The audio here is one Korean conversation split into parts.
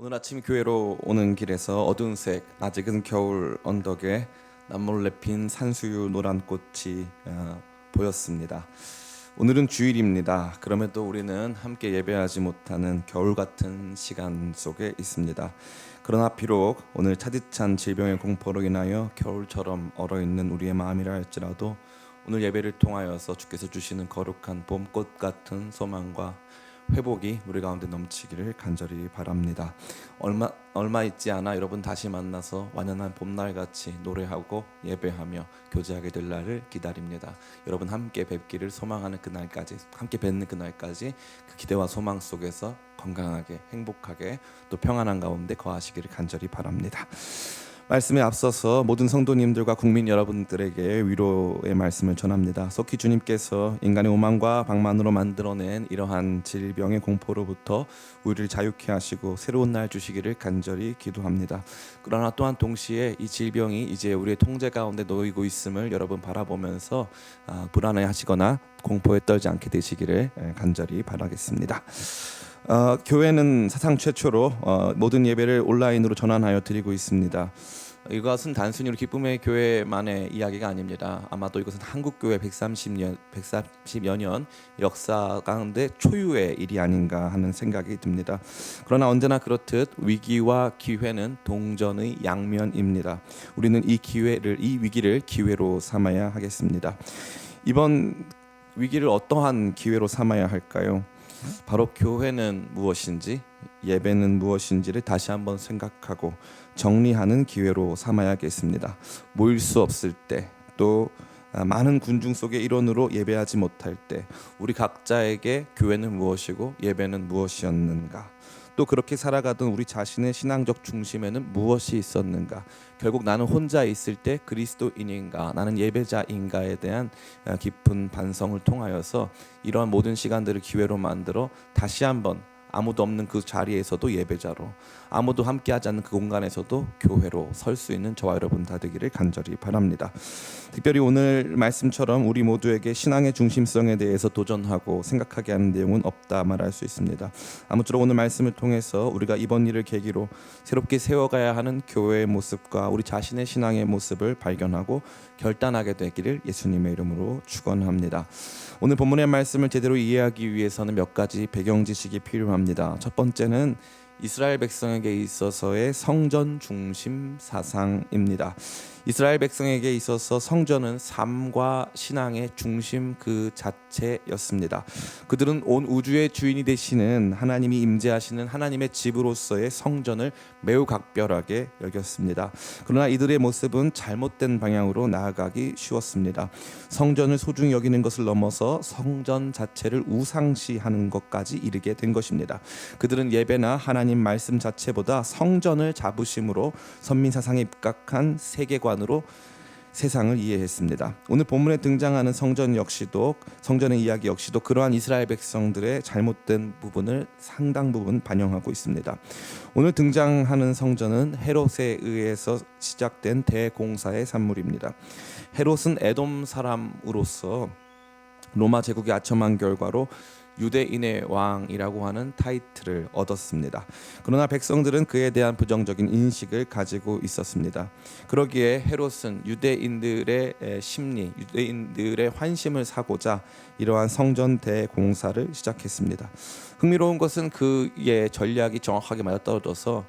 오늘 아침 교회로 오는 길에서 어두운색 아직은 겨울 언덕에 남몰래 핀 산수유 노란 꽃이 보였습니다. 오늘은 주일입니다. 그럼에도 우리는 함께 예배하지 못하는 겨울 같은 시간 속에 있습니다. 그러나 비록 오늘 차디찬 질병의 공포로 인하여 겨울처럼 얼어있는 우리의 마음이라 할지라도 오늘 예배를 통하여서 주께서 주시는 거룩한 봄꽃 같은 소망과 회복이 우리 가운데 넘치기를 간절히 바랍니다. 얼마 있지 않아 여러분 다시 만나서 완연한 봄날같이 노래하고 예배하며 교제하게 될 날을 기다립니다. 여러분 함께 뵙기를 소망하는 그날까지, 함께 뵙는 그날까지 그 기대와 소망 속에서 건강하게 행복하게 또 평안한 가운데 거하시기를 간절히 바랍니다. 말씀에 앞서서 모든 성도님들과 국민 여러분들에게 위로의 말씀을 전합니다. 속히 주님께서 인간의 오만과 방만으로 만들어낸 이러한 질병의 공포로부터 우리를 자유케 하시고 새로운 날 주시기를 간절히 기도합니다. 그러나 또한 동시에 이 질병이 이제 우리의 통제 가운데 놓이고 있음을 여러분 바라보면서 불안해하시거나 공포에 떨지 않게 되시기를 간절히 바라겠습니다. 교회는 사상 최초로 모든 예배를 온라인으로 전환하여 드리고 있습니다. 이것은 단순히 우리 기쁨의 교회만의 이야기가 아닙니다. 아마도 이것은 한국 교회 130여 년 역사 가운데 초유의 일이 아닌가 하는 생각이 듭니다. 그러나 언제나 그렇듯 위기와 기회는 동전의 양면입니다. 우리는 이 위기를 기회로 삼아야 하겠습니다. 이번 위기를 어떠한 기회로 삼아야 할까요? 바로 교회는 무엇인지, 예배는 무엇인지를 다시 한번 생각하고 정리하는 기회로 삼아야겠습니다. 모일 수 없을 때, 또 많은 군중 속의 일원으로 예배하지 못할 때 우리 각자에게 교회는 무엇이고 예배는 무엇이었는가, 또 그렇게 살아가던 우리 자신의 신앙적 중심에는 무엇이 있었는가, 결국 나는 혼자 있을 때 그리스도인인가, 나는 예배자인가에 대한 깊은 반성을 통하여서 이러한 모든 시간들을 기회로 만들어 다시 한번 아무도 없는 그 자리에서도 예배자로, 아무도 함께하지 않는 그 공간에서도 교회로 설 수 있는 저와 여러분 다 되기를 간절히 바랍니다. 특별히 오늘 말씀처럼 우리 모두에게 신앙의 중심성에 대해서 도전하고 생각하게 하는 내용은 없다 말할 수 있습니다. 아무쪼록 오늘 말씀을 통해서 우리가 이번 일을 계기로 새롭게 세워가야 하는 교회의 모습과 우리 자신의 신앙의 모습을 발견하고 결단하게 되기를 예수님의 이름으로 축원합니다. 오늘 본문의 말씀을 제대로 이해하기 위해서는 몇 가지 배경 지식이 필요합니다. 첫 번째는 이스라엘 백성에게 있어서의 성전 중심 사상입니다. 이스라엘 백성에게 있어서 성전은 삶과 신앙의 중심 그 자체였습니다. 그들은 온 우주의 주인이 되시는 하나님이 임재하시는 하나님의 집으로서의 성전을 매우 각별하게 여겼습니다. 그러나 이들의 모습은 잘못된 방향으로 나아가기 쉬웠습니다. 성전을 소중히 여기는 것을 넘어서 성전 자체를 우상시하는 것까지 이르게 된 것입니다. 그들은 예배나 하나님 말씀 자체보다 성전을 자부심으로 선민사상에 입각한 세계관으로 세상을 이해했습니다. 오늘 본문에 등장하는 성전의 이야기 역시도 그러한 이스라엘 백성들의 잘못된 부분을 상당 부분 반영하고 있습니다. 오늘 등장하는 성전은 헤롯에 의해서 시작된 대공사의 산물입니다. 헤롯은 에돔 사람으로서 로마 제국이 아첨한 결과로 유대인의 왕이라고 하는 타이틀을 얻었습니다. 그러나 백성들은 그에 대한 부정적인 인식을 가지고 있었습니다. 그러기에 헤롯은 유대인들의 심리, 유대인들의 환심을 사고자 이러한 성전 대공사를 시작했습니다. 흥미로운 것은 그의 전략이 정확하게 맞아떨어져서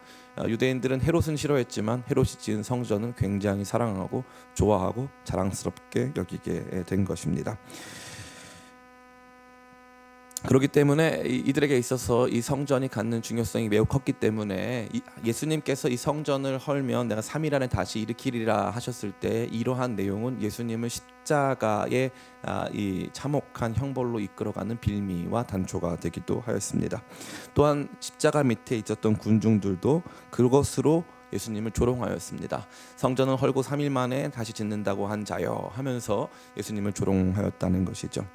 유대인들은 헤롯은 싫어했지만 헤롯이 지은 성전은 굉장히 사랑하고 좋아하고 자랑스럽게 여기게 된 것입니다. 그렇기 때문에 이들에게 있어서 이 성전이 갖는 중요성이 매우 컸기 때문에 예수님께서 이 성전을 헐면 내가 3일 안에 다시 일으키리라 하셨을 때 이러한 내용은 예수님을 십자가의 이 참혹한 형벌로 이끌어가는 빌미와 단초가 되기도 하였습니다. 또한 십자가 밑에 있었던 군중들도 그것으로 예수님을 조롱하였습니다. 성전을 헐고 3일 만에 다시 짓는다고 한 자여 하면서 예수님을 조롱하였다는 것이죠.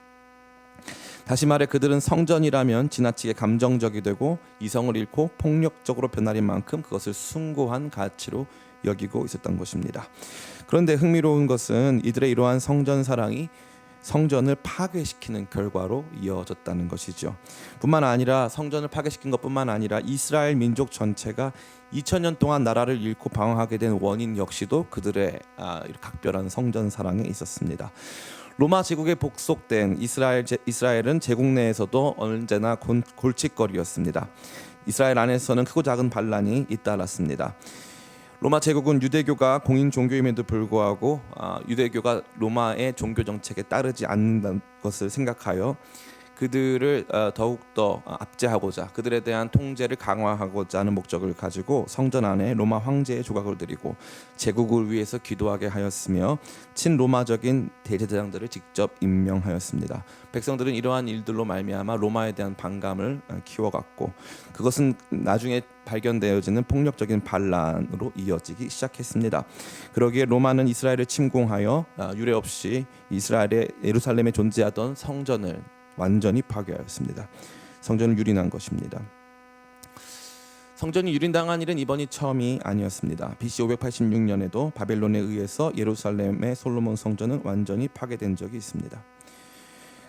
다시 말해 그들은 성전이라면 지나치게 감정적이 되고 이성을 잃고 폭력적으로 변할인 만큼 그것을 숭고한 가치로 여기고 있었던 것입니다. 그런데 흥미로운 것은 이들의 이러한 성전 사랑이 성전을 파괴시키는 결과로 이어졌다는 것이죠. 뿐만 아니라 성전을 파괴시킨 것뿐만 아니라 이스라엘 민족 전체가 2000년 동안 나라를 잃고 방황하게 된 원인 역시도 그들의 각별한 성전 사랑에 있었습니다. 로마 제국에 복속된 이스라엘은 제국 내에서도 언제나 골칫거리였습니다. 이스라엘 안에서는 크고 작은 반란이 잇따랐습니다. 로마 제국은 유대교가 공인 종교임에도 불구하고 유대교가 로마의 종교 정책에 따르지 않는 것을 생각하여 그들을 더욱더 압제하고자, 그들에 대한 통제를 강화하고자 하는 목적을 가지고 성전 안에 로마 황제의 조각을 드리고 제국을 위해서 기도하게 하였으며 친로마적인 대제사장들을 직접 임명하였습니다. 백성들은 이러한 일들로 말미암아 로마에 대한 반감을 키워갔고, 그것은 나중에 발견되어지는 폭력적인 반란으로 이어지기 시작했습니다. 그러기에 로마는 이스라엘을 침공하여 유례 없이 이스라엘의 예루살렘에 존재하던 성전을 완전히 파괴하였습니다. 성전을 유린한 것입니다. 성전이 유린당한 일은 이번이 처음이 아니었습니다. BC 586년에도 바벨론에 의해서 예루살렘의 솔로몬 성전은 완전히 파괴된 적이 있습니다.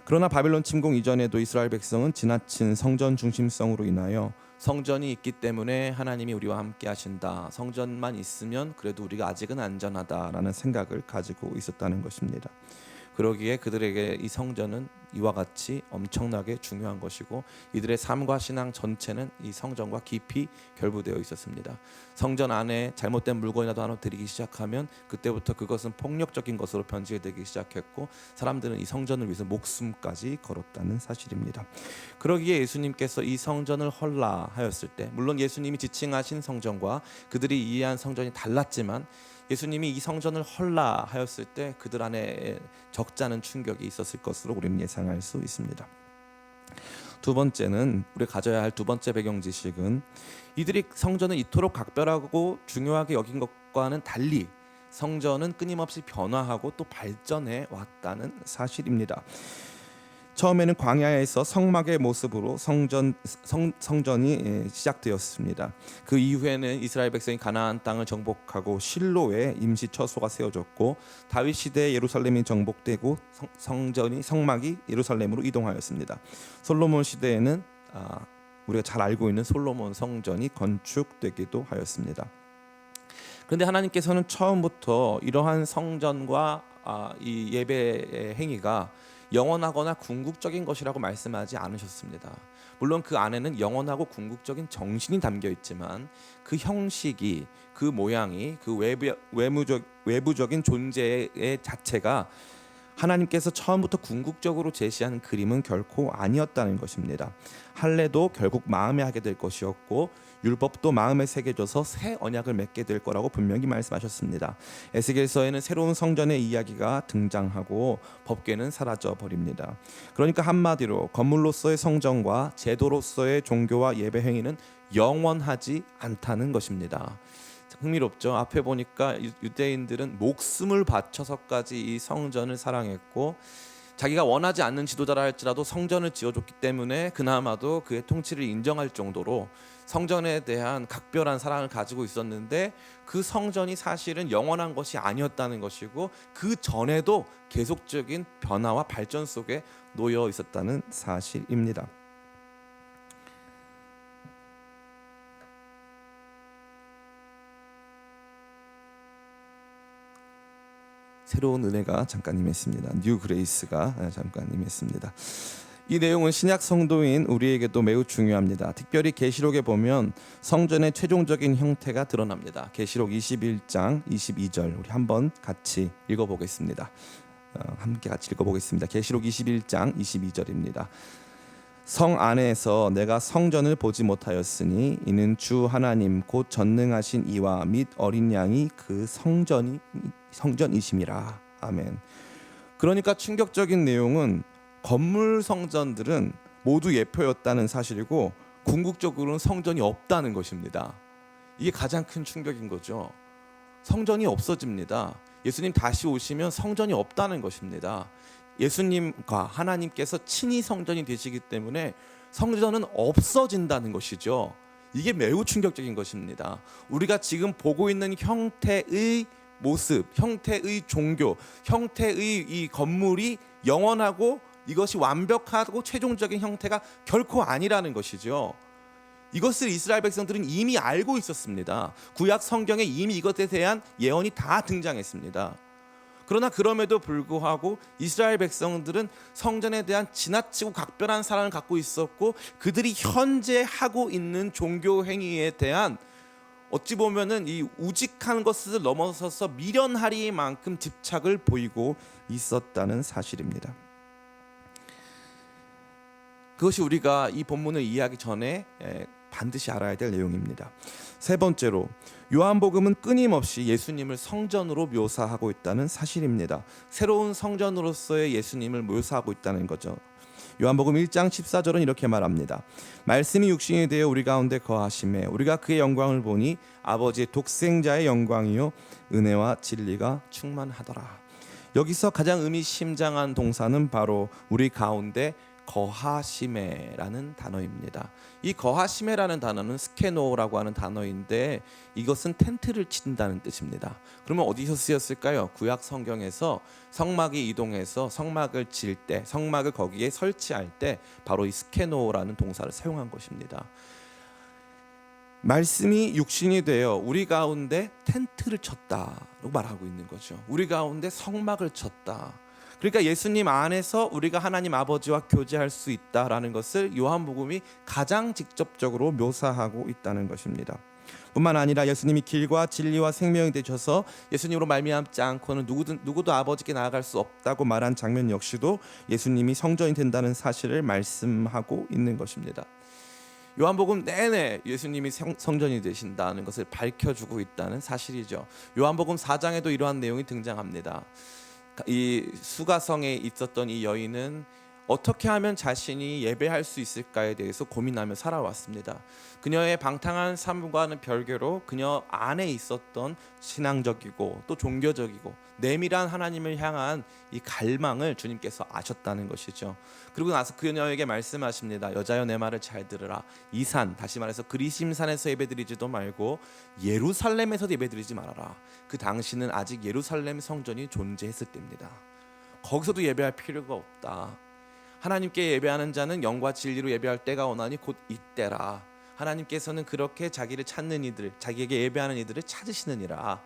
그러나 바벨론 침공 이전에도 이스라엘 백성은 지나친 성전 중심성으로 인하여 성전이 있기 때문에 하나님이 우리와 함께 하신다, 성전만 있으면 그래도 우리가 아직은 안전하다라는 생각을 가지고 있었다는 것입니다. 그러기에 그들에게 이 성전은 이와 같이 엄청나게 중요한 것이고 이들의 삶과 신앙 전체는 이 성전과 깊이 결부되어 있었습니다. 성전 안에 잘못된 물건이라도 하나 들이기 시작하면 그때부터 그것은 폭력적인 것으로 변질되기 시작했고 사람들은 이 성전을 위해서 목숨까지 걸었다는 사실입니다. 그러기에 예수님께서 이 성전을 헐라 하였을 때, 물론 예수님이 지칭하신 성전과 그들이 이해한 성전이 달랐지만 예수님이 이 성전을 헐라 하였을 때 그들 안에 적잖은 충격이 있었을 것으로 우리는 예상할 수 있습니다. 두 번째는, 우리가 가져야 할 두 번째 배경 지식은 이들이 성전을 이토록 각별하고 중요하게 여긴 것과는 달리 성전은 끊임없이 변화하고 또 발전해 왔다는 사실입니다. 처음에는 광야에서 성막의 모습으로 성전이 시작되었습니다. 그 이후에는 이스라엘 백성이 가나안 땅을 정복하고 실로에 임시 처소가 세워졌고 다윗 시대에 예루살렘이 정복되고 성막이 예루살렘으로 이동하였습니다. 솔로몬 시대에는 우리가 잘 알고 있는 솔로몬 성전이 건축되기도 하였습니다. 그런데 하나님께서는 처음부터 이러한 성전과 이 예배의 행위가 영원하거나 궁극적인 것이라고 말씀하지 않으셨습니다. 물론 그 안에는 영원하고 궁극적인 정신이 담겨 있지만 그 형식이, 그 모양이, 그 외부적인 존재의 자체가 하나님께서 처음부터 궁극적으로 제시한 그림은 결코 아니었다는 것입니다. 할례도 결국 마음에 하게 될 것이었고 율법도 마음에 새겨져서 새 언약을 맺게 될 거라고 분명히 말씀하셨습니다. 에스겔서에는 새로운 성전의 이야기가 등장하고 법궤는 사라져 버립니다. 그러니까 한마디로 건물로서의 성전과 제도로서의 종교와 예배 행위는 영원하지 않다는 것입니다. 흥미롭죠. 앞에 보니까 유대인들은 목숨을 바쳐서까지 이 성전을 사랑했고 자기가 원하지 않는 지도자라 할지라도 성전을 지어줬기 때문에 그나마도 그의 통치를 인정할 정도로 성전에 대한 각별한 사랑을 가지고 있었는데 그 성전이 사실은 영원한 것이 아니었다는 것이고 그 전에도 계속적인 변화와 발전 속에 놓여 있었다는 사실입니다. 새로운 은혜가 잠깐 임했습니다. 뉴 그레이스가 잠깐 임했습니다. 이 내용은 신약 성도인 우리에게도 매우 중요합니다. 특별히 계시록에 보면 성전의 최종적인 형태가 드러납니다. 계시록 21장 22절 우리 한번 같이 읽어보겠습니다. 함께 같이 읽어보겠습니다. 계시록 21장 22절입니다. 성 안에서 내가 성전을 보지 못하였으니 이는 주 하나님 곧 전능하신 이와 및 어린 양이 그 성전이심이라. 아멘. 그러니까 충격적인 내용은 건물 성전들은 모두 예표였다는 사실이고 궁극적으로는 성전이 없다는 것입니다. 이게 가장 큰 충격인 거죠. 성전이 없어집니다. 예수님 다시 오시면 성전이 없다는 것입니다. 예수님과 하나님께서 친히 성전이 되시기 때문에 성전은 없어진다는 것이죠. 이게 매우 충격적인 것입니다. 우리가 지금 보고 있는 형태의 모습, 형태의 종교, 형태의 이 건물이 영원하고 이것이 완벽하고 최종적인 형태가 결코 아니라는 것이죠. 이것을 이스라엘 백성들은 이미 알고 있었습니다. 구약 성경에 이미 이것에 대한 예언이 다 등장했습니다. 그러나 그럼에도 불구하고 이스라엘 백성들은 성전에 대한 지나치고 각별한 사랑을 갖고 있었고, 그들이 현재 하고 있는 종교 행위에 대한 어찌 보면은 이 우직한 것을 넘어서서 미련하리만큼 집착을 보이고 있었다는 사실입니다. 그것이 우리가 이 본문을 이해하기 전에 반드시 알아야 될 내용입니다. 세 번째로, 요한복음은 끊임없이 예수님을 성전으로 묘사하고 있다는 사실입니다. 새로운 성전으로서의 예수님을 묘사하고 있다는 거죠. 요한복음 1장 14절은 이렇게 말합니다. 말씀이 육신이 되어 우리 가운데 거하심에 우리가 그의 영광을 보니 아버지의 독생자의 영광이요 은혜와 진리가 충만하더라. 여기서 가장 의미심장한 동사는 바로 우리 가운데 거하시메라는 단어입니다. 이 거하시메라는 단어는 스케노라고 하는 단어인데, 이것은 텐트를 친다는 뜻입니다. 그러면 어디서 쓰였을까요? 구약 성경에서 성막이 이동해서 성막을 질 때, 성막을 거기에 설치할 때 바로 이 스케노라는 동사를 사용한 것입니다. 말씀이 육신이 되어 우리 가운데 텐트를 쳤다고 말하고 있는 거죠. 우리 가운데 성막을 쳤다. 그러니까 예수님 안에서 우리가 하나님 아버지와 교제할 수 있다라는 것을 요한복음이 가장 직접적으로 묘사하고 있다는 것입니다. 뿐만 아니라 예수님이 길과 진리와 생명이 되셔서 예수님으로 말미암지 않고는 누구도 아버지께 나아갈 수 없다고 말한 장면 역시도 예수님이 성전이 된다는 사실을 말씀하고 있는 것입니다. 요한복음 내내 예수님이 성전이 되신다는 것을 밝혀주고 있다는 사실이죠. 요한복음 4장에도 이러한 내용이 등장합니다. 이 수가성에 있었던 이 여인은 어떻게 하면 자신이 예배할 수 있을까에 대해서 고민하며 살아왔습니다. 그녀의 방탕한 삶과는 별개로 그녀 안에 있었던 신앙적이고 또 종교적이고 내밀한 하나님을 향한 이 갈망을 주님께서 아셨다는 것이죠. 그리고 나서 그녀에게 말씀하십니다. 여자여 내 말을 잘 들으라. 이 산, 다시 말해서 그리심산에서 예배드리지도 말고 예루살렘에서 예배드리지 말아라. 그 당시는 아직 예루살렘 성전이 존재했을 때입니다. 거기서도 예배할 필요가 없다. 하나님께 예배하는 자는 영과 진리로 예배할 때가 오나니 곧 이때라. 하나님께서는 그렇게 자기를 찾는 이들, 자기에게 예배하는 이들을 찾으시느니라.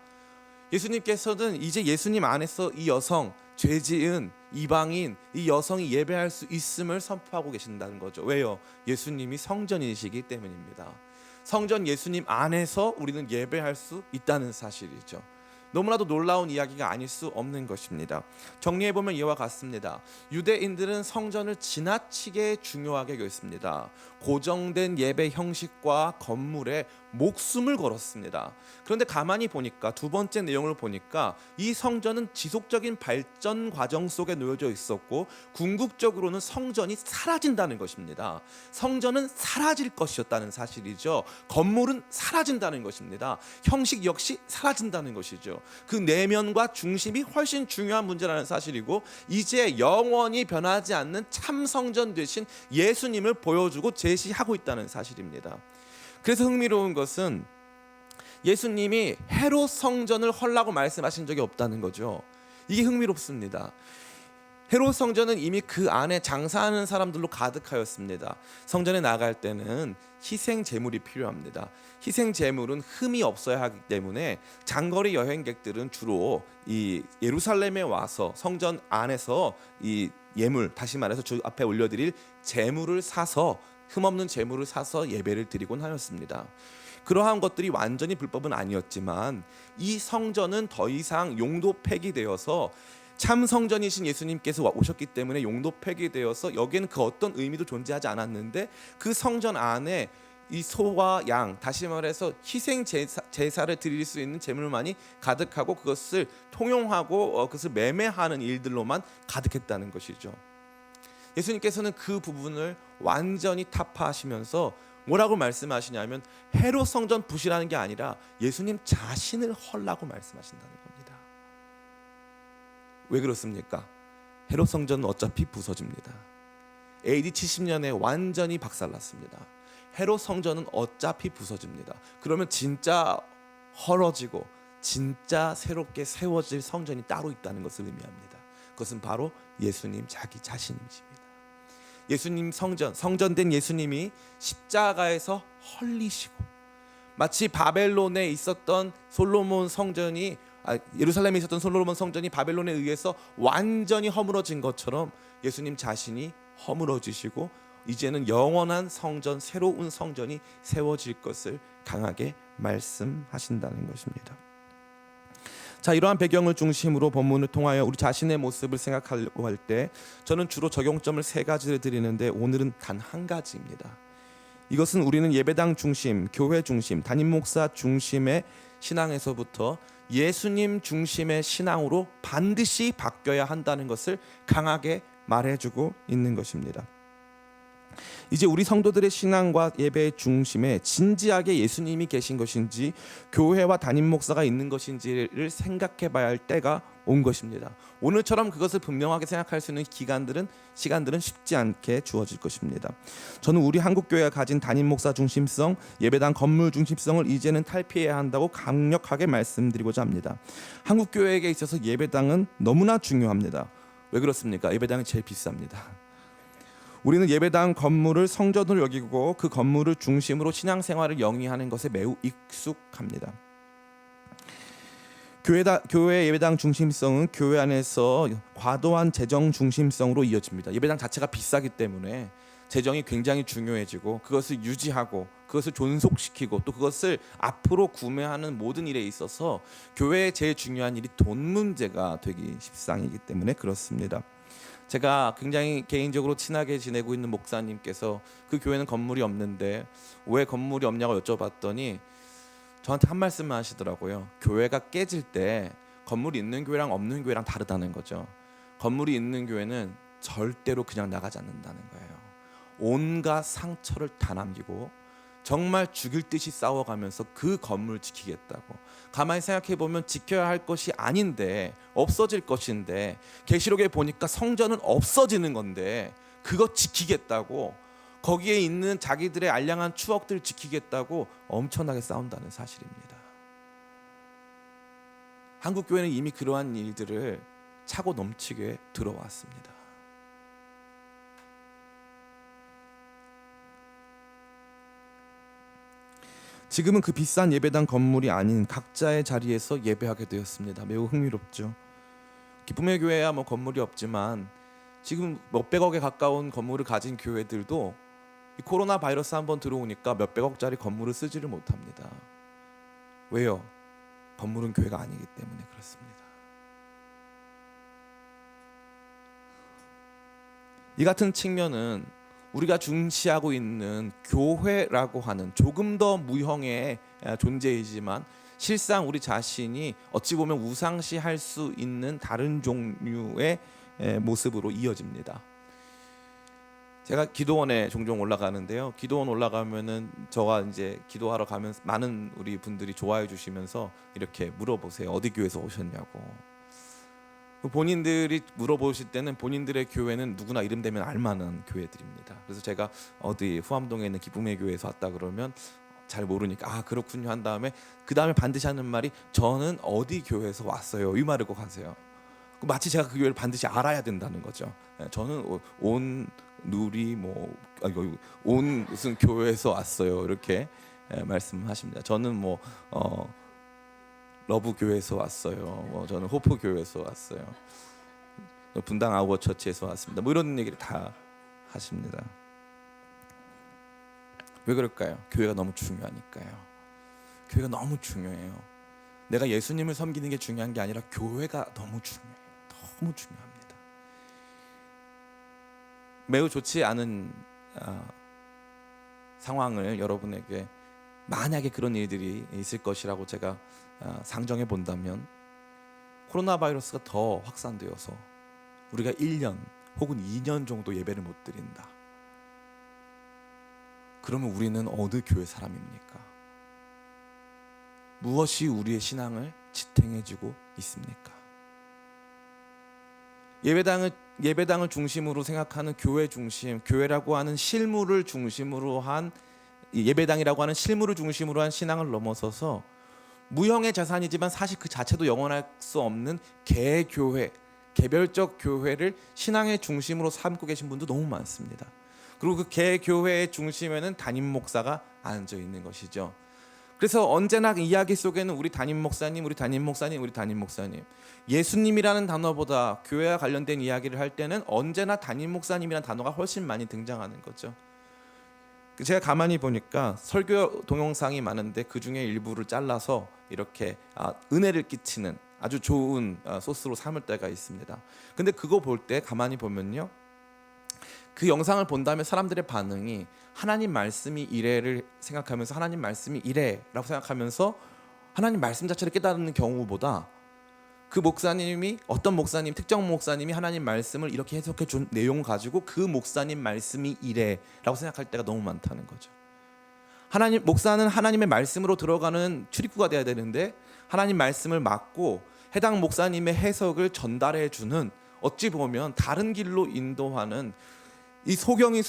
예수님께서는 이제 예수님 안에서 이 여성, 죄지은 이방인 이 여성이 예배할 수 있음을 선포하고 계신다는 거죠. 왜요? 예수님이 성전이시기 때문입니다. 성전 예수님 안에서 우리는 예배할 수 있다는 사실이죠. 너무나도 놀라운 이야기가 아닐 수 없는 것입니다. 정리해보면 이와 같습니다. 유대인들은 성전을 지나치게 중요하게 여겼습니다. 고정된 예배 형식과 건물에 목숨을 걸었습니다. 그런데 가만히 보니까, 두 번째 내용을 보니까 이 성전은 지속적인 발전 과정 속에 놓여져 있었고, 궁극적으로는 성전이 사라진다는 것입니다. 성전은 사라질 것이었다는 사실이죠. 건물은 사라진다는 것입니다. 형식 역시 사라진다는 것이죠. 그 내면과 중심이 훨씬 중요한 문제라는 사실이고, 이제 영원히 변하지 않는 참 성전 되신 예수님을 보여주고 제시하고 있다는 사실입니다. 그래서 흥미로운 것은 예수님이 헤롯 성전을 헐라고 말씀하신 적이 없다는 거죠. 이게 흥미롭습니다. 헤롯 성전은 이미 그 안에 장사하는 사람들로 가득하였습니다. 성전에 나갈 때는 희생 제물이 필요합니다. 희생 제물은 흠이 없어야 하기 때문에 장거리 여행객들은 주로 이 예루살렘에 와서 성전 안에서 이 예물, 다시 말해서 주 앞에 올려드릴 제물을 사서, 흠없는 제물을 사서 예배를 드리곤 하였습니다. 그러한 것들이 완전히 불법은 아니었지만 이 성전은 더 이상 용도 폐기되어서, 참 성전이신 예수님께서 오셨기 때문에 용도 폐기되어서 여기에는 그 어떤 의미도 존재하지 않았는데, 그 성전 안에 이 소와 양, 다시 말해서 희생 제사를 드릴 수 있는 제물만이 가득하고 그것을 통용하고 그것을 매매하는 일들로만 가득했다는 것이죠. 예수님께서는 그 부분을 완전히 타파하시면서 뭐라고 말씀하시냐면, 헤롯 성전 부시라는 게 아니라 예수님 자신을 헐라고 말씀하신다는 겁니다. 왜 그렇습니까? 헤롯 성전은 어차피 부서집니다. AD 70년에 완전히 박살났습니다. 헤롯 성전은 어차피 부서집니다. 그러면 진짜 헐어지고 진짜 새롭게 세워질 성전이 따로 있다는 것을 의미합니다. 그것은 바로 예수님 자기 자신이십니다. 예수님 성전된 예수님이 십자가에서 헐리시고, 마치 바벨론에 있었던 예루살렘에 있었던 솔로몬 성전이 바벨론에 의해서 완전히 허물어진 것처럼 예수님 자신이 허물어지시고 이제는 영원한 성전, 새로운 성전이 세워질 것을 강하게 말씀하신다는 것입니다. 자, 이러한 배경을 중심으로 본문을 통하여 우리 자신의 모습을 생각하려고 할 때 저는 주로 적용점을 3가지를 드리는데 오늘은 단 한 가지입니다. 이것은 우리는 예배당 중심, 교회 중심, 담임 목사 중심의 신앙에서부터 예수님 중심의 신앙으로 반드시 바뀌어야 한다는 것을 강하게 말해주고 있는 것입니다. 이제 우리 성도들의 신앙과 예배의 중심에 진지하게 예수님이 계신 것인지 교회와 담임 목사가 있는 것인지를 생각해 봐야 할 때가 온 것입니다. 오늘처럼 그것을 분명하게 생각할 수 있는 시간들은 쉽지 않게 주어질 것입니다. 저는 우리 한국교회가 가진 담임 목사 중심성, 예배당 건물 중심성을 이제는 탈피해야 한다고 강력하게 말씀드리고자 합니다. 한국교회에게 있어서 예배당은 너무나 중요합니다. 왜 그렇습니까? 예배당이 제일 비쌉니다. 우리는 예배당 건물을 성전으로 여기고 그 건물을 중심으로 신앙생활을 영위하는 것에 매우 익숙합니다. 교회 예배당 중심성은 교회 안에서 과도한 재정 중심성으로 이어집니다. 예배당 자체가 비싸기 때문에 재정이 굉장히 중요해지고 그것을 유지하고 그것을 존속시키고 또 그것을 앞으로 구매하는 모든 일에 있어서 교회의 제일 중요한 일이 돈 문제가 되기 십상이기 때문에 그렇습니다. 제가 굉장히 개인적으로 친하게 지내고 있는 목사님께서 그 교회는 건물이 없는데 왜 건물이 없냐고 여쭤봤더니 저한테 한 말씀만 하시더라고요. 교회가 깨질 때 건물이 있는 교회랑 없는 교회랑 다르다는 거죠. 건물이 있는 교회는 절대로 그냥 나가지 않는다는 거예요. 온갖 상처를 다 남기고 정말 죽일 듯이 싸워가면서 그 건물 지키겠다고. 가만히 생각해 보면 지켜야 할 것이 아닌데 없어질 것인데 계시록에 보니까 성전은 없어지는 건데 그거 지키겠다고, 거기에 있는 자기들의 알량한 추억들 지키겠다고 엄청나게 싸운다는 사실입니다. 한국 교회는 이미 그러한 일들을 차고 넘치게 들어왔습니다. 지금은 그 비싼 예배당 건물이 아닌 각자의 자리에서 예배하게 되었습니다. 매우 흥미롭죠. 기쁨의 교회야 뭐 건물이 없지만 지금 몇백억에 가까운 건물을 가진 교회들도 이 코로나 바이러스 한번 들어오니까 몇백억짜리 건물을 쓰지를 못합니다. 왜요? 건물은 교회가 아니기 때문에 그렇습니다. 이 같은 측면은 우리가 중시하고 있는 교회라고 하는 조금 더 무형의 존재이지만 실상 우리 자신이 어찌 보면 우상시할 수 있는 다른 종류의 모습으로 이어집니다. 제가 기도원에 종종 올라가는데요. 기도원 올라가면은 저가 이제 기도하러 가면 많은 우리 분들이 좋아해 주시면서 이렇게 물어보세요. 어디 교회에서 오셨냐고. 본인들이 물어보실 때는 본인들의 교회는 누구나 이름 대면 알만한 교회들입니다. 그래서 제가 어디 후암동에 있는 기쁨의 교회에서 왔다 그러면 잘 모르니까 아 그렇군요 한 다음에 그 다음에 반드시 하는 말이 저는 어디 교회에서 왔어요 이 말을 꼭 하세요. 마치 제가 그 교회를 반드시 알아야 된다는 거죠. 저는 온 누리 온 무슨 교회에서 왔어요 이렇게 말씀하십니다. 저는 러브 교회에서 왔어요. 저는 호프 교회에서 왔어요. 분당 아우어 처치에서 왔습니다. 이런 얘기를 다 하십니다. 왜 그럴까요? 교회가 너무 중요하니까요. 교회가 너무 중요해요. 내가 예수님을 섬기는 게 중요한 게 아니라 교회가 너무 중요해요. 너무 중요합니다. 매우 좋지 않은 상황을 여러분에게 만약에 그런 일들이 있을 것이라고 제가 상정해 본다면 코로나 바이러스가 더 확산되어서 우리가 1년 혹은 2년 정도 예배를 못 드린다. 그러면 우리는 어느 교회 사람입니까? 무엇이 우리의 신앙을 지탱해주고 있습니까? 예배당을 중심으로 생각하는 교회 중심, 교회라고 하는 실물을 중심으로 한 예배당이라고 하는 실물을 중심으로 한 신앙을 넘어서서 무형의 자산이지만 사실 그 자체도 영원할 수 없는 개교회, 개별적 교회를 신앙의 중심으로 삼고 계신 분도 너무 많습니다. 그리고 그 개교회의 중심에는 담임 목사가 앉아 있는 것이죠. 그래서 언제나 이야기 속에는 우리 담임 목사님, 우리 담임 목사님, 우리 담임 목사님, 예수님이라는 단어보다 교회와 관련된 이야기를 할 때는 언제나 담임 목사님이라는 단어가 훨씬 많이 등장하는 거죠. 제가 가만히 보니까 설교 동영상이 많은데 그 중에 일부를 잘라서 이렇게 은혜를 끼치는 아주 좋은 소스로 삼을 때가 있습니다. 근데 그거 볼 때 가만히 보면요, 그 영상을 본 다음에 사람들의 반응이 하나님 말씀이 이래를 생각하면서 하나님 말씀이 이래라고 생각하면서 하나님 말씀 자체를 깨닫는 경우보다 그 목사님이 어떤 목사님, 특정 목사님이 하나님 말씀을 이렇게 해석해 준 내용 가지고 그 목사님 말씀이 이래라고 생각할 때가 너무 많다는 거죠. 하나님 목사는 하나님의 말씀으로 들어가는 출입구가 돼야 되는데 하나님 말씀을 막고 해당 목사님의 해석을 전달해 주는, 어찌 보면 다른 길로 인도하는, 이 소경을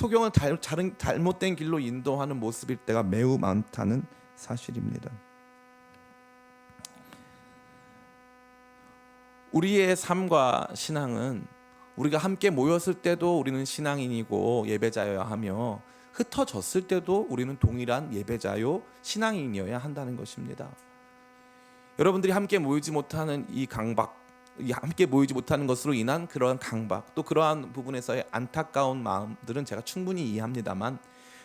잘못된 길로 인도하는 모습일 때가 매우 많다는 사실입니다. 우리의 삶과 신앙은 우리가 함께 모였을 때도 우리는 신앙인이고 예배자여야 하며 흩어졌을 때도 우리는 동일한 예배자요 신앙인이어야 한다는 것입니다. 여러분들이 함께 모이지 못하는 이 강박, 함께 모이지 못하는 것으로 인한 그러한 강박, 또 그러한 부분에서의 안타까운 마음들은 제가 충분히 이해합니다만,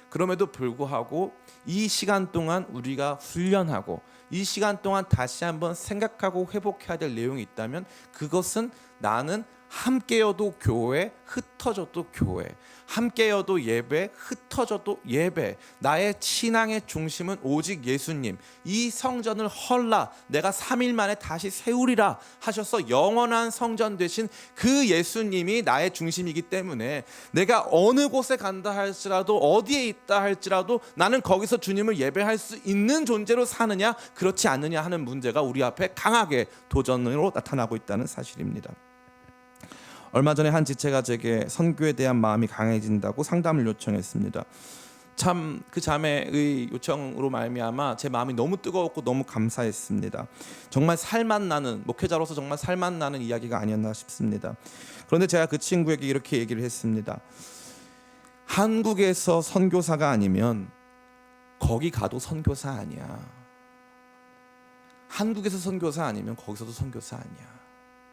그럼에도 불구하고 이 시간 동안 우리가 훈련하고 이 시간 동안 다시 한번 생각하고 회복해야 될 내용이 있다면 그것은 나는 함께여도 교회, 흩어져도 교회, 함께여도 예배, 흩어져도 예배, 나의 신앙의 중심은 오직 예수님, 이 성전을 헐라 내가 3일 만에 다시 세우리라 하셔서 영원한 성전 되신 그 예수님이 나의 중심이기 때문에 내가 어느 곳에 간다 할지라도 어디에 있다 할지라도 나는 거기서 주님을 예배할 수 있는 존재로 사느냐 그렇지 않느냐 하는 문제가 우리 앞에 강하게 도전으로 나타나고 있다는 사실입니다. 얼마 전에 한 지체가 제게 선교에 대한 마음이 강해진다고 상담을 요청했습니다. 참 그 자매의 요청으로 말미암아 제 마음이 너무 뜨거웠고 너무 감사했습니다. 정말 살맛 나는, 목회자로서 정말 살맛 나는 이야기가 아니었나 싶습니다. 그런데 제가 그 친구에게 이렇게 얘기를 했습니다. 한국에서 선교사가 아니면 거기 가도 선교사 아니야. 한국에서 선교사 아니면 거기서도 선교사 아니야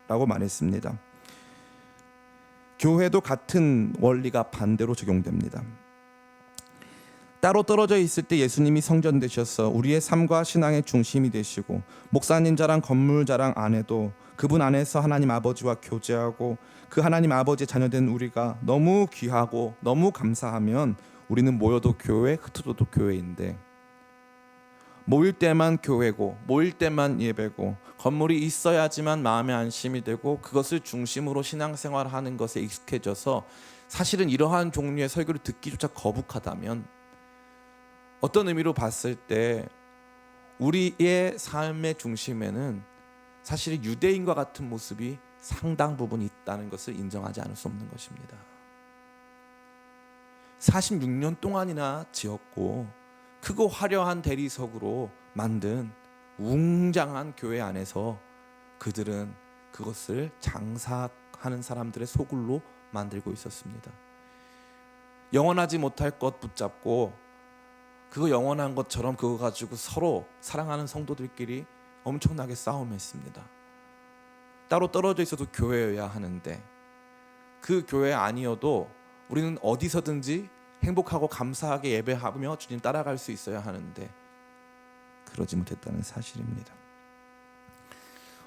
라고 말했습니다. 교회도 같은 원리가 반대로 적용됩니다. 따로 떨어져 있을 때 예수님이 성전 되셔서 우리의 삶과 신앙의 중심이 되시고 목사님 자랑, 건물 자랑 안 해도 그분 안에서 하나님 아버지와 교제하고 그 하나님 아버지의 자녀된 우리가 너무 귀하고 너무 감사하면 우리는 모여도 교회, 흩어져도 교회인데, 모일 때만 교회고 모일 때만 예배고 건물이 있어야지만 마음의 안심이 되고 그것을 중심으로 신앙생활을 하는 것에 익숙해져서 사실은 이러한 종류의 설교를 듣기조차 거북하다면, 어떤 의미로 봤을 때 우리의 삶의 중심에는 사실 유대인과 같은 모습이 상당 부분 있다는 것을 인정하지 않을 수 없는 것입니다. 46년 동안이나 지었고 크고 화려한 대리석으로 만든 웅장한 교회 안에서 그들은 그것을 장사하는 사람들의 소굴로 만들고 있었습니다. 영원하지 못할 것 붙잡고 그거 영원한 것처럼 그거 가지고 서로 사랑하는 성도들끼리 엄청나게 싸움했습니다. 따로 떨어져 있어도 교회여야 하는데 그 교회 아니어도 우리는 어디서든지 행복하고 감사하게 예배하며 주님 따라갈 수 있어야 하는데 그러지 못했다는 사실입니다.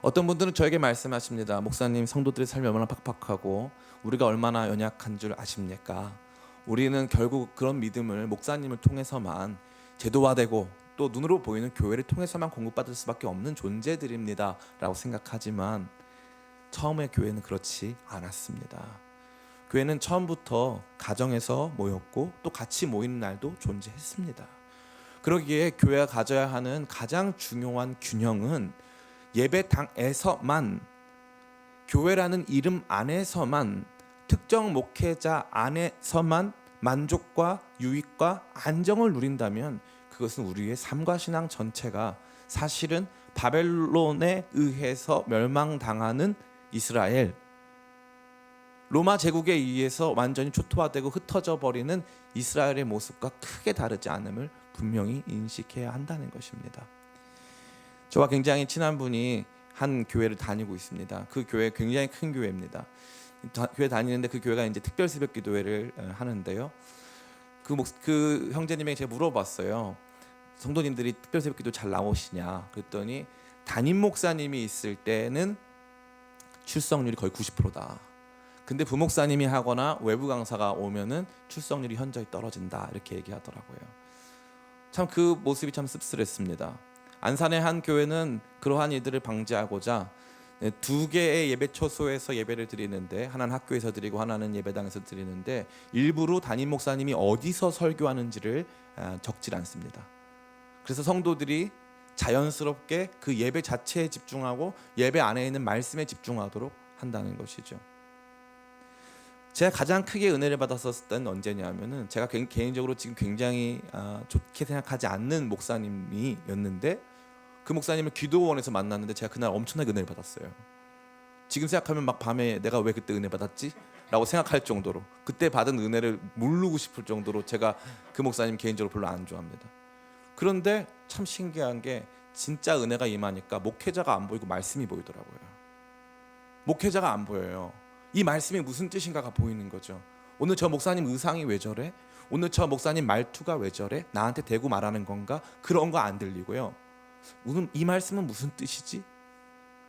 어떤 분들은 저에게 말씀하십니다. 목사님, 성도들의 삶이 얼마나 팍팍하고 우리가 얼마나 연약한 줄 아십니까? 우리는 결국 그런 믿음을 목사님을 통해서만 제도화되고 또 눈으로 보이는 교회를 통해서만 공급받을 수밖에 없는 존재들입니다 라고 생각하지만 처음에 교회는 그렇지 않았습니다. 교회는 처음부터 가정에서 모였고 또 같이 모이는 날도 존재했습니다. 그러기에 교회가 가져야 하는 가장 중요한 균형은 예배당에서만, 교회라는 이름 안에서만, 특정 목회자 안에서만 만족과 유익과 안정을 누린다면 그것은 우리의 삶과 신앙 전체가 사실은 바벨론에 의해서 멸망당하는 이스라엘, 로마 제국에 의해서 완전히 초토화되고 흩어져 버리는 이스라엘의 모습과 크게 다르지 않음을 분명히 인식해야 한다는 것입니다. 저와 굉장히 친한 분이 한 교회를 다니고 있습니다. 그 교회 굉장히 큰 교회입니다. 교회 다니는데 그 교회가 이제 특별 새벽 기도회를 하는데요. 그 형제님에게 제가 물어봤어요. 성도님들이 특별 새벽 기도 잘 나오시냐? 그랬더니 담임 목사님이 있을 때는 출석률이 거의 90%다. 근데 부목사님이 하거나 외부 강사가 오면은 출석률이 현저히 떨어진다. 이렇게 얘기하더라고요. 참 그 모습이 참 씁쓸했습니다. 안산의 한 교회는 그러한 이들을 방지하고자 2개의 예배처소에서 예배를 드리는데, 하나는 학교에서 드리고 하나는 예배당에서 드리는데, 일부러 담임 목사님이 어디서 설교하는지를 적질 않습니다. 그래서 성도들이 자연스럽게 그 예배 자체에 집중하고 예배 안에 있는 말씀에 집중하도록 한다는 것이죠. 제가 가장 크게 은혜를 받았었을 때는 언제냐면은, 제가 개인적으로 지금 굉장히 좋게 생각하지 않는 목사님이었는데, 그 목사님을 기도원에서 만났는데 제가 그날 엄청나게 은혜를 받았어요. 지금 생각하면 막 밤에 내가 왜 그때 은혜 받았지? 라고 생각할 정도로, 그때 받은 은혜를 모르고 싶을 정도로 제가 그 목사님 개인적으로 별로 안 좋아합니다. 그런데 참 신기한 게, 진짜 은혜가 임하니까 목회자가 안 보이고 말씀이 보이더라고요. 목회자가 안 보여요. 이 말씀이 무슨 뜻인가가 보이는 거죠. 오늘 저 목사님 의상이 왜 저래? 오늘 저 목사님 말투가 왜 저래? 나한테 대고 말하는 건가? 그런 거 안 들리고요. 오늘 이 말씀은 무슨 뜻이지?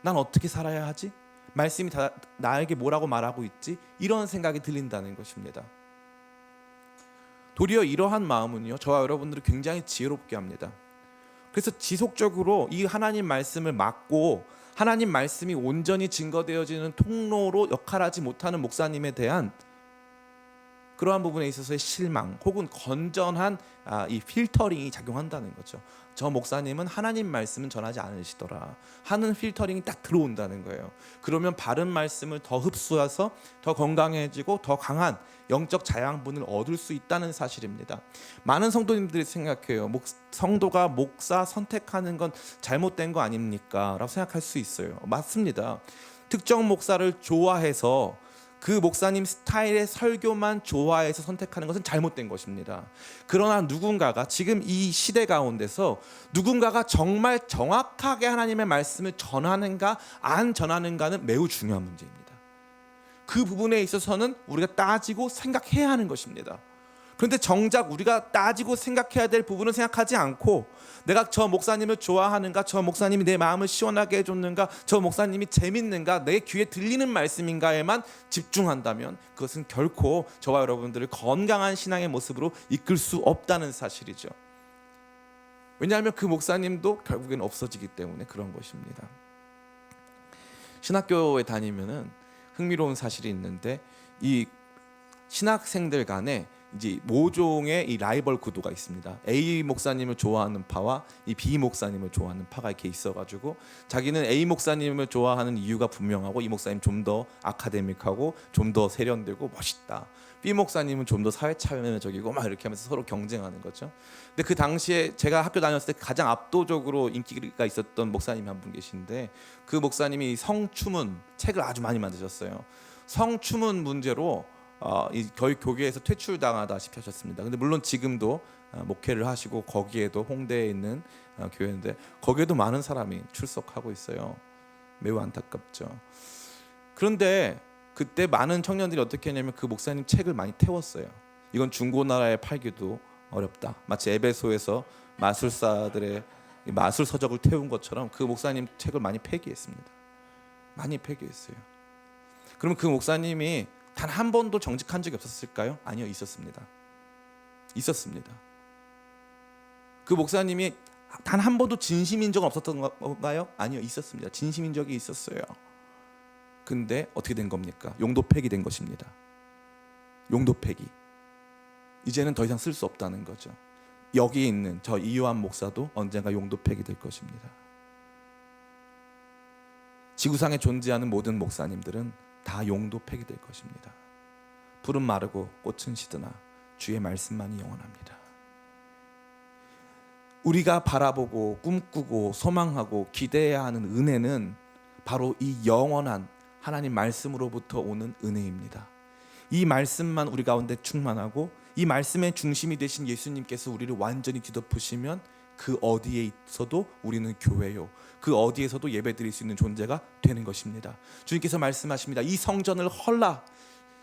난 어떻게 살아야 하지? 말씀이 다 나에게 뭐라고 말하고 있지? 이런 생각이 들린다는 것입니다. 도리어 이러한 마음은요, 저와 여러분들을 굉장히 지혜롭게 합니다. 그래서 지속적으로 이 하나님 말씀을 맡고 하나님 말씀이 온전히 증거되어지는 통로로 역할하지 못하는 목사님에 대한 그러한 부분에 있어서의 실망 혹은 건전한 이 필터링이 작용한다는 거죠. 저 목사님은 하나님 말씀은 전하지 않으시더라 하는 필터링이 딱 들어온다는 거예요. 그러면 바른 말씀을 더 흡수해서 더 건강해지고 더 강한 영적 자양분을 얻을 수 있다는 사실입니다. 많은 성도님들이 생각해요. 성도가 목사 선택하는 건 잘못된 거 아닙니까? 라고 생각할 수 있어요. 맞습니다. 특정 목사를 좋아해서 그 목사님 스타일의 설교만 좋아해서 선택하는 것은 잘못된 것입니다. 그러나 누군가가 지금 이 시대 가운데서 누군가가 정말 정확하게 하나님의 말씀을 전하는가 안 전하는가는 매우 중요한 문제입니다. 그 부분에 있어서는 우리가 따지고 생각해야 하는 것입니다. 그런데 정작 우리가 따지고 생각해야 될 부분은 생각하지 않고, 내가 저 목사님을 좋아하는가, 저 목사님이 내 마음을 시원하게 해줬는가, 저 목사님이 재밌는가, 내 귀에 들리는 말씀인가에만 집중한다면 그것은 결코 저와 여러분들을 건강한 신앙의 모습으로 이끌 수 없다는 사실이죠. 왜냐하면 그 목사님도 결국엔 없어지기 때문에 그런 것입니다. 신학교에 다니면은 흥미로운 사실이 있는데, 이 신학생들 간에 이제 모종의 이 라이벌 구도가 있습니다. A 목사님을 좋아하는 파와 이 B 목사님을 좋아하는 파가 이렇게 있어가지고, 자기는 A 목사님을 좋아하는 이유가 분명하고, 이 목사님 좀 더 아카데믹하고 좀 더 세련되고 멋있다. B 목사님은 좀 더 사회 참여적이고 막 이렇게 하면서 서로 경쟁하는 거죠. 근데 그 당시에 제가 학교 다녔을 때 가장 압도적으로 인기가 있었던 목사님이 한 분 계신데, 그 목사님이 성추문 책을 아주 많이 만드셨어요. 성추문 문제로 거의 교계에서 퇴출당하다시피 하셨습니다. 근데 물론 지금도 목회를 하시고, 거기에도 홍대에 있는 교회인데 거기에도 많은 사람이 출석하고 있어요. 매우 안타깝죠. 그런데 그때 많은 청년들이 어떻게 했냐면 그 목사님 책을 많이 태웠어요. 이건 중고나라에 팔기도 어렵다. 마치 에베소에서 마술사들의 마술 서적을 태운 것처럼 그 목사님 책을 많이 폐기했습니다. 많이 폐기했어요. 그럼 그 목사님이 단 한 번도 정직한 적이 없었을까요? 아니요, 있었습니다. 있었습니다. 그 목사님이 단 한 번도 진심인 적은 없었던 건가요? 아니요, 있었습니다. 진심인 적이 있었어요. 근데 어떻게 된 겁니까? 용도 폐기된 것입니다. 용도 폐기. 이제는 더 이상 쓸 수 없다는 거죠. 여기 있는 저 이요한 목사도 언젠가 용도 폐기될 것입니다. 지구상에 존재하는 모든 목사님들은 다 용도 폐기될 것입니다. 풀은 마르고 꽃은 시드나 주의 말씀만이 영원합니다. 우리가 바라보고 꿈꾸고 소망하고 기대해야 하는 은혜는 바로 이 영원한 하나님 말씀으로부터 오는 은혜입니다. 이 말씀만 우리 가운데 충만하고 이 말씀의 중심이 되신 예수님께서 우리를 완전히 뒤덮으시면 그 어디에 있어도 우리는 교회요, 그 어디에서도 예배드릴 수 있는 존재가 되는 것입니다. 주님께서 말씀하십니다. 이 성전을 헐라,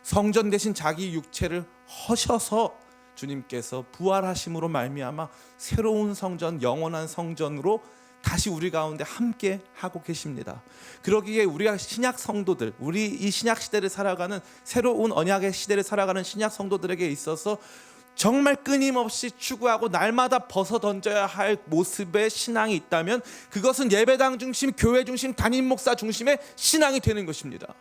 성전 대신 자기 육체를 허셔서 주님께서 부활하심으로 말미암아 새로운 성전, 영원한 성전으로 다시 우리 가운데 함께 하고 계십니다. 그러기에 우리가 신약 성도들, 우리 이 신약 시대를 살아가는, 새로운 언약의 시대를 살아가는 신약 성도들에게 있어서 정말 끊임없이 추구하고 날마다 벗어 던져야 할 모습의 신앙이 있다면 그것은 예배당 중심, 교회 중심, 담임 목사 중심의 신앙이 되는 것입니다.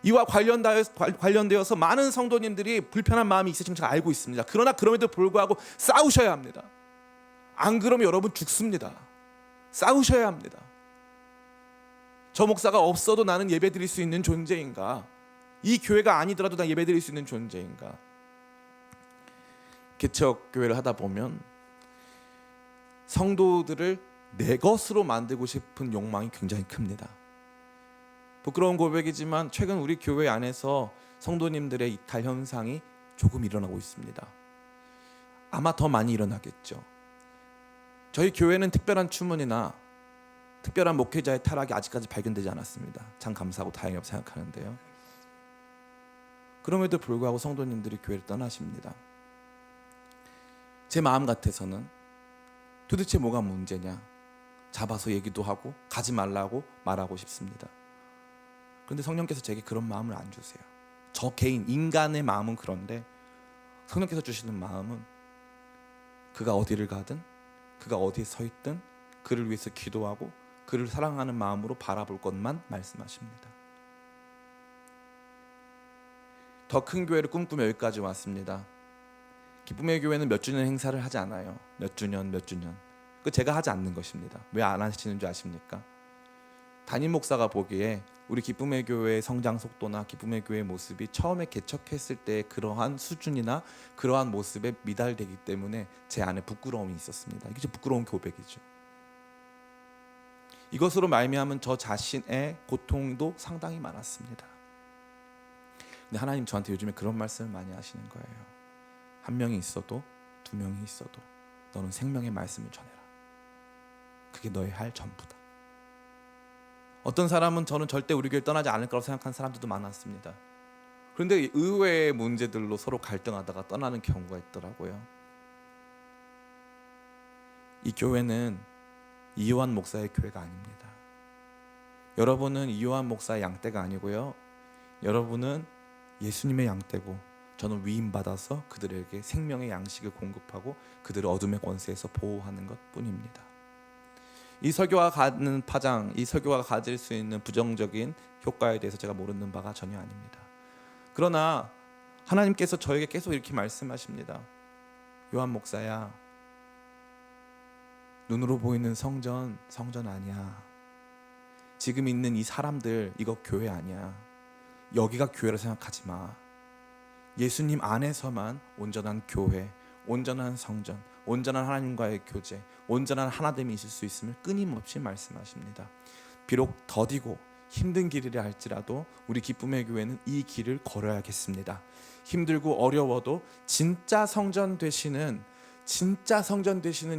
이와 관련되어서 많은 성도님들이 불편한 마음이 있으신 줄 알고 있습니다. 그러나 그럼에도 불구하고 싸우셔야 합니다. 안 그러면 여러분 죽습니다. 싸우셔야 합니다. 저 목사가 없어도 나는 예배드릴 수 있는 존재인가? 이 교회가 아니더라도 나 예배드릴 수 있는 존재인가? 개척 교회를 하다 보면 성도들을 내 것으로 만들고 싶은 욕망이 굉장히 큽니다. 부끄러운 고백이지만 최근 우리 교회 안에서 성도님들의 이탈 현상이 조금 일어나고 있습니다. 아마 더 많이 일어나겠죠. 저희 교회는 특별한 추문이나 특별한 목회자의 타락이 아직까지 발견되지 않았습니다. 참 감사하고 다행이라고 생각하는데요. 그럼에도 불구하고 성도님들이 교회를 떠나십니다. 제 마음 같아서는 도대체 뭐가 문제냐, 잡아서 얘기도 하고 가지 말라고 말하고 싶습니다. 그런데 성령께서 제게 그런 마음을 안 주세요. 저 개인, 인간의 마음은 그런데 성령께서 주시는 마음은 그가 어디를 가든, 그가 어디에 서 있든 그를 위해서 기도하고 그를 사랑하는 마음으로 바라볼 것만 말씀하십니다. 더 큰 교회를 꿈꾸며 여기까지 왔습니다. 기쁨의 교회는 몇 주년 행사를 하지 않아요. 몇 주년. 그 제가 하지 않는 것입니다. 왜 안 하시는 줄 아십니까? 담임 목사가 보기에 우리 기쁨의 교회의 성장 속도나 기쁨의 교회의 모습이 처음에 개척했을 때 그러한 수준이나 그러한 모습에 미달되기 때문에 제 안에 부끄러움이 있었습니다. 이게 부끄러운 고백이죠. 이것으로 말미암은 저 자신의 고통도 상당히 많았습니다. 근데 하나님 저한테 요즘에 그런 말씀을 많이 하시는 거예요. 한 명이 있어도 두 명이 있어도 너는 생명의 말씀을 전해라. 그게 너의 할 전부다. 어떤 사람은 저는 절대 우리 교회를 떠나지 않을 거라고 생각하는 사람들도 많았습니다. 그런데 의외의 문제들로 서로 갈등하다가 떠나는 경우가 있더라고요. 이 교회는 이요한 목사의 교회가 아닙니다. 여러분은 이요한 목사의 양떼가 아니고요, 여러분은 예수님의 양떼고 저는 위임받아서 그들에게 생명의 양식을 공급하고 그들을 어둠의 권세에서 보호하는 것뿐입니다. 이 설교가 갖는 파장, 이 설교가 가질 수 있는 부정적인 효과에 대해서 제가 모르는 바가 전혀 아닙니다. 그러나 하나님께서 저에게 계속 이렇게 말씀하십니다. 요한 목사야, 눈으로 보이는 성전 아니야. 지금 있는 이 사람들, 이거 교회 아니야. 여기가 교회라 생각하지 마. 예수님 안에서만 온전한 교회, 온전한 성전, 온전한 하나님과의 교제, 온전한 하나됨이 있을 수 있음을 끊임없이 말씀하십니다. 비록 더디고 힘든 길이라 할지라도 우리 기쁨의 교회는 이 길을 걸어야겠습니다. 힘들고 어려워도 진짜 성전 되시는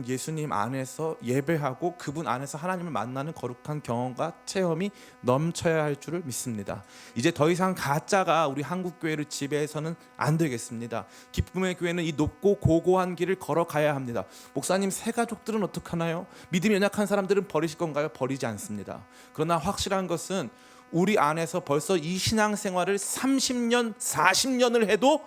예수님 안에서 예배하고 그분 안에서 하나님을 만나는 거룩한 경험과 체험이 넘쳐야 할 줄을 믿습니다. 이제 더 이상 가짜가 우리 한국 교회를 지배해서는 안 되겠습니다. 기쁨의 교회는 이 높고 고고한 길을 걸어가야 합니다. 목사님, 새 가족들은 어떡하나요? 믿음이 연약한 사람들은 버리실 건가요? 버리지 않습니다. 그러나 확실한 것은 우리 안에서 벌써 이 신앙생활을 30년, 40년을 해도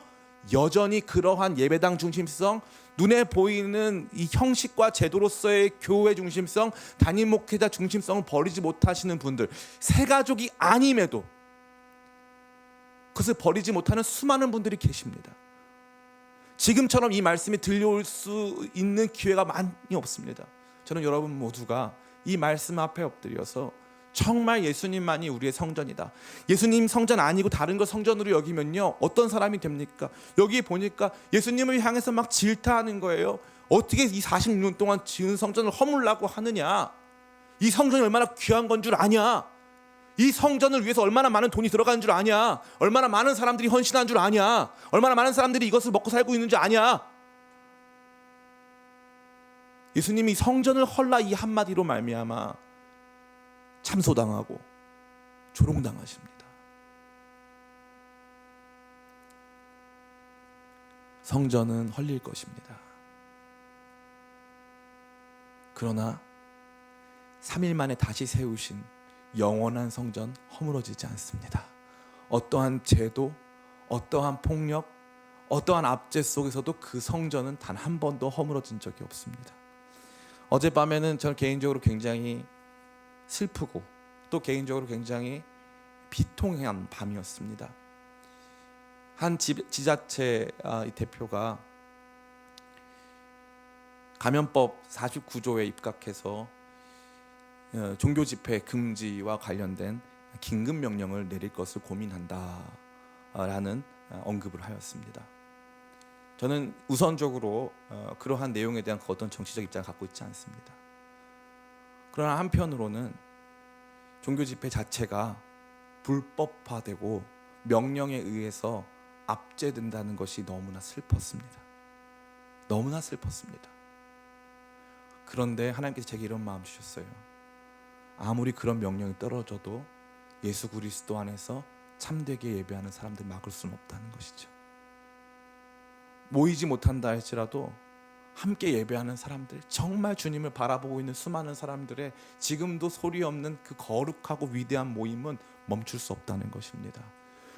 여전히 그러한 예배당 중심성, 눈에 보이는 이 형식과 제도로서의 교회 중심성, 담임 목회자 중심성을 버리지 못하시는 분들, 새 가족이 아님에도 그것을 버리지 못하는 수많은 분들이 계십니다. 지금처럼 이 말씀이 들려올 수 있는 기회가 많이 없습니다. 저는 여러분 모두가 이 말씀 앞에 엎드려서 정말 예수님만이 우리의 성전이다, 예수님 성전 아니고 다른 거 성전으로 여기면요 어떤 사람이 됩니까? 여기 보니까 예수님을 향해서 막 질타하는 거예요. 어떻게 이 40년 동안 지은 성전을 허물라고 하느냐, 이 성전이 얼마나 귀한 건 줄 아냐, 이 성전을 위해서 얼마나 많은 돈이 들어가는 줄 아냐? 얼마나 많은 사람들이 헌신한 줄 아냐? 얼마나 많은 사람들이 이것을 먹고 살고 있는 줄 아냐? 예수님이 성전을 헐라 이 한마디로 말미암아 참소당하고 조롱당하십니다. 성전은 헐릴 것입니다. 그러나 3일 만에 다시 세우신 영원한 성전 허물어지지 않습니다. 어떠한 제도, 어떠한 폭력, 어떠한 압제 속에서도 그 성전은 단 한 번도 허물어진 적이 없습니다. 어젯밤에는 저는 개인적으로 굉장히 슬프고 또 개인적으로 굉장히 비통한 밤이었습니다. 한 지자체 대표가 감염법 49조에 입각해서 종교 집회 금지와 관련된 긴급 명령을 내릴 것을 고민한다라는 언급을 하였습니다. 저는 우선적으로 그러한 내용에 대한 어떤 정치적 입장을 갖고 있지 않습니다. 그러나 한편으로는 종교 집회 자체가 불법화되고 명령에 의해서 압제된다는 것이 너무나 슬펐습니다. 너무나 슬펐습니다. 그런데 하나님께서 제게 이런 마음 주셨어요. 아무리 그런 명령이 떨어져도 예수 그리스도 안에서 참되게 예배하는 사람들 막을 수는 없다는 것이죠. 모이지 못한다 할지라도 함께 예배하는 사람들, 정말 주님을 바라보고 있는 수많은 사람들의 지금도 소리 없는 그 거룩하고 위대한 모임은 멈출 수 없다는 것입니다.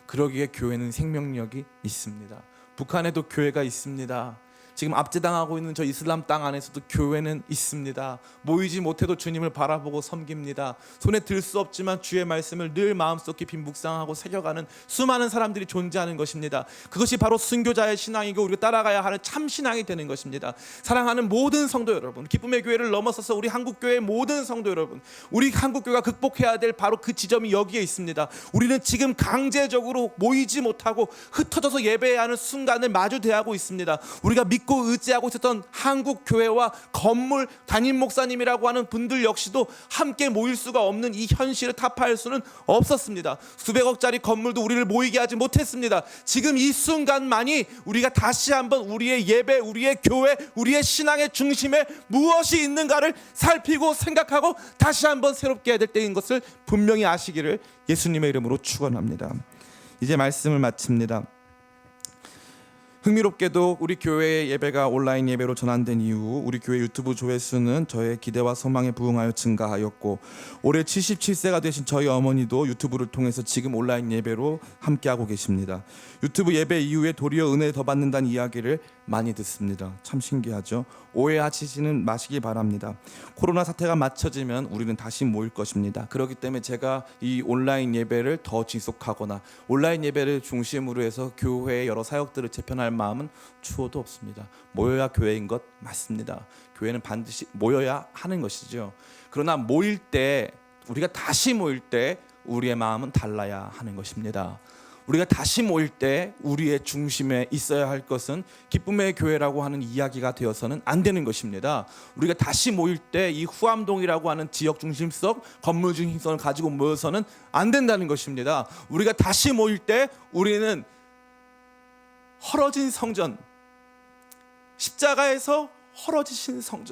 그러기에 교회는 생명력이 있습니다. 북한에도 교회가 있습니다. 지금 압제당하고 있는 저 이슬람 땅 안에서도 교회는 있습니다. 모이지 못해도 주님을 바라보고 섬깁니다. 손에 들 수 없지만 주의 말씀을 늘 마음속 깊이 묵상하고 새겨가는 수많은 사람들이 존재하는 것입니다. 그것이 바로 순교자의 신앙이고 우리가 따라가야 하는 참 신앙이 되는 것입니다. 사랑하는 모든 성도 여러분, 기쁨의 교회를 넘어서서 우리 한국교회의 모든 성도 여러분, 우리 한국교회가 극복해야 될 바로 그 지점이 여기에 있습니다. 우리는 지금 강제적으로 모이지 못하고 흩어져서 예배해야 하는 순간을 마주 대하고 있습니다. 우리가 믿고 의지하고 있었던 한국 교회와 건물 담임 목사님이라고 하는 분들 역시도 함께 모일 수가 없는 이 현실을 타파할 수는 없었습니다. 수백억짜리 건물도 우리를 모이게 하지 못했습니다. 지금 이 순간만이 우리가 다시 한번 우리의 예배, 우리의 교회, 우리의 신앙의 중심에 무엇이 있는가를 살피고 생각하고 다시 한번 새롭게 해야 될 때인 것을 분명히 아시기를 예수님의 이름으로 축원합니다. 이제 말씀을 마칩니다. 흥미롭게도 우리 교회의 예배가 온라인 예배로 전환된 이후 우리 교회 유튜브 조회수는 저의 기대와 소망에 부응하여 증가하였고 올해 77세가 되신 저희 어머니도 유튜브를 통해서 지금 온라인 예배로 함께하고 계십니다. 유튜브 예배 이후에 도리어 은혜 더 받는다는 이야기를 많이 듣습니다. 참 신기하죠. 오해하시지는 마시기 바랍니다. 코로나 사태가 맞춰지면 우리는 다시 모일 것입니다. 그렇기 때문에 제가 이 온라인 예배를 더 지속하거나 온라인 예배를 중심으로 해서 교회의 여러 사역들을 재편할 마음은 추호도 없습니다. 모여야 교회인 것 맞습니다. 교회는 반드시 모여야 하는 것이죠. 그러나 모일 때, 우리가 다시 모일 때 우리의 마음은 달라야 하는 것입니다. 우리가 다시 모일 때 우리의 중심에 있어야 할 것은 기쁨의 교회라고 하는 이야기가 되어서는 안 되는 것입니다. 우리가 다시 모일 때 이 후암동이라고 하는 지역 중심성, 건물 중심성을 가지고 모여서는 안 된다는 것입니다. 우리가 다시 모일 때 우리는 헐어진 성전, 십자가에서 헐어지신 성전,